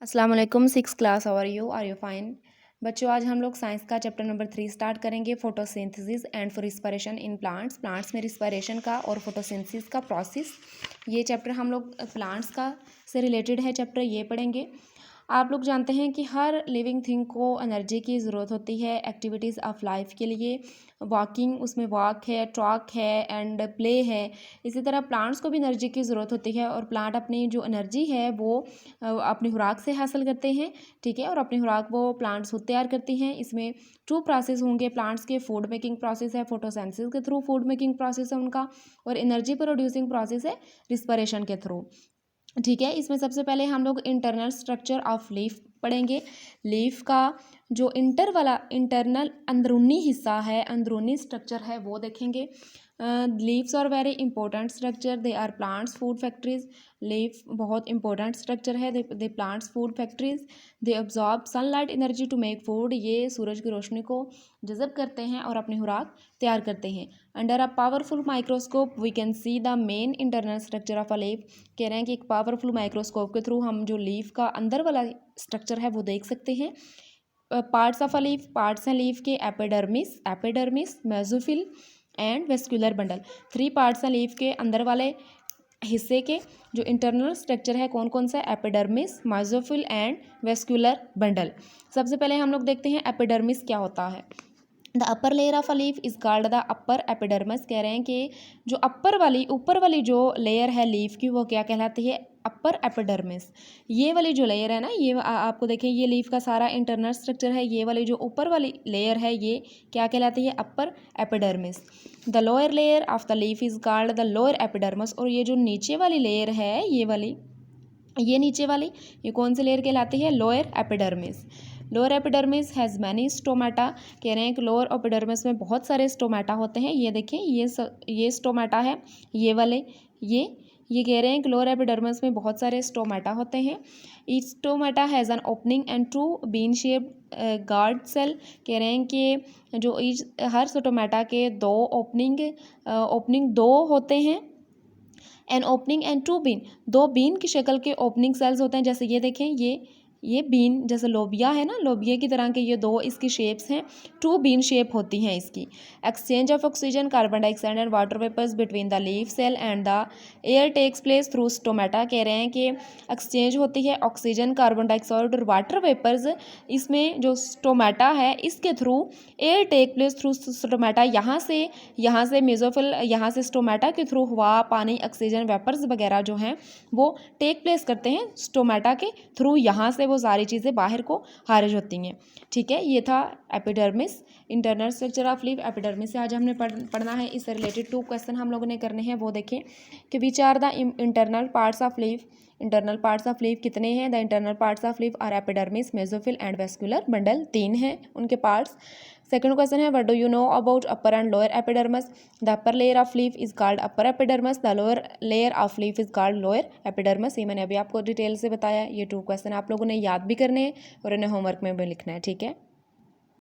अस्सलाम वालेकुम। Six class, are you fine बच्चों? आज हम लोग साइंस का चैप्टर नंबर 3 स्टार्ट करेंगे, photosynthesis and for respiration in plants. Plants में रिस्पिरेशन का और फोटोसिंथेसिस का प्रोसेस, ये चैप्टर हम लोग प्लांट्स का से रिलेटेड है चैप्टर, ये पढ़ेंगे। आप लोग जानते हैं कि हर लिविंग थिंग को एनर्जी की ज़रूरत होती है एक्टिविटीज़ ऑफ लाइफ के लिए। वॉकिंग, उसमें वॉक है, टॉक है एंड प्ले है। इसी तरह प्लांट्स को भी एनर्जी की ज़रूरत होती है और प्लांट अपनी जो एनर्जी है वो अपनी खुराक से हासिल करते हैं, ठीक है। और अपनी खुराक वो प्लांट्स खुद तैयार करती हैं। इसमें टू प्रोसेस होंगे प्लांट्स के। फूड मेकिंग प्रोसेस है फोटोसिंथेसिस के थ्रू, फूड मेकिंग प्रोसेस है उनका, और एनर्जी प्रोड्यूसिंग प्रोसेस है रिस्पिरेशन के थ्रू, ठीक है। इसमें सबसे पहले हम लोग इंटरनल स्ट्रक्चर ऑफ लीफ पढ़ेंगे। लीफ का जो इंटरनल अंदरूनी हिस्सा है, अंदरूनी स्ट्रक्चर है, वो देखेंगे। Leaves are very important structure, they are plants food factories. Leaf बहुत इंपॉर्टेंट स्ट्रक्चर है, they plants food factories. They absorb sunlight energy to make food, ये सूरज की रोशनी को जज़ब करते हैं और अपनी खुराक तैयार करते हैं। Under a powerful microscope we can see the main internal structure of a leaf. कह रहे हैं कि एक पावरफुल माइक्रोस्कोप के थ्रू हम जो लीफ का अंदर वाला स्ट्रक्चर है वो देख सकते हैं। Parts of a leaf, parts हैं लीफ के, epidermis, mesophyll and vascular bundle. 3 parts हैं लीफ के अंदर वाले हिस्से के। जो इंटरनल स्ट्रक्चर है कौन कौन सा? Epidermis, mesophyll and vascular bundle. सबसे पहले हम लोग देखते हैं एपिडर्मिस क्या होता है। The upper layer of a leaf is called the upper epidermis. कह रहे हैं कि जो ऊपर वाली जो लेयर है लीफ की वो क्या कहलाती है? Upper epidermis. ये वाली जो लेयर है ना, ये आपको देखें, ये लीफ का सारा इंटरनल स्ट्रक्चर है। ये वाली जो ऊपर वाली लेयर है ये क्या कहलाती है? अपर epidermis. The lower layer of the leaf is called the lower epidermis. और ये जो नीचे वाली लेयर है, ये नीचे वाली, ये कौन सी लेयर कहलाती है? Lower epidermis. Lower epidermis has many stomata. कह रहे हैं कि लोअर एपिडर्मिस में बहुत सारे स्टोमेटा होते हैं। ये देखें, ये स्टोमेटा है, ये वाले, ये कह रहे हैं कि लोअर एपिडर्मिस में बहुत सारे स्टोमेटा होते हैं। Each stomata has an opening and 2 bean shaped guard cell. कह रहे हैं कि जो हर स्टोमेटा के ओपनिंग 2 होते हैं। An opening and 2 bean, 2 bean की शक्ल के ओपनिंग सेल्स होते हैं। जैसे ये देखें, ये बीन जैसे लोबिया है ना, लोबिया की तरह के ये 2 इसकी शेप्स हैं। 2 बीन शेप होती हैं इसकी। Exchange of oxygen, carbon dioxide and water vapours between the leaf cell and the air takes place through stomata. कह रहे हैं कि एक्सचेंज होती है ऑक्सीजन, कार्बन डाइऑक्साइड और वाटर वेपर्स, इसमें जो स्टोमेटा है इसके through air take place through stomata. यहाँ से मेसोफिल, यहाँ से स्टोमेटा के थ्रू हवा, पानी, ऑक्सीजन वेपर्स वगैरह जो हैं वो टेक प्लेस करते हैं स्टोमेटा के थ्रू। यहाँ से वो सारी चीज़ें बाहर को खारिज होती हैं, ठीक है। ये था epidermis, internal structure of leaf. Epidermis से आज हमने पढ़ना है। इससे रिलेटेड 2 क्वेश्चन हम लोगों ने करने हैं, वो देखें कि which are the internal parts of leaf. Internal parts of leaf कितने हैं? The internal parts of leaf are epidermis, mesophyll and vascular bundle. 3 हैं उनके पार्ट्स। सेकंड क्वेश्चन है, what do you know about upper and lower epidermis? The upper layer of leaf is called upper epidermis, the lower layer of leaf is called lower epidermis. ये मैंने अभी आपको detail से बताया। ये 2 question आप लोगों ने याद भी करने हैं और इन्हें होमवर्क में भी लिखना है, ठीक है।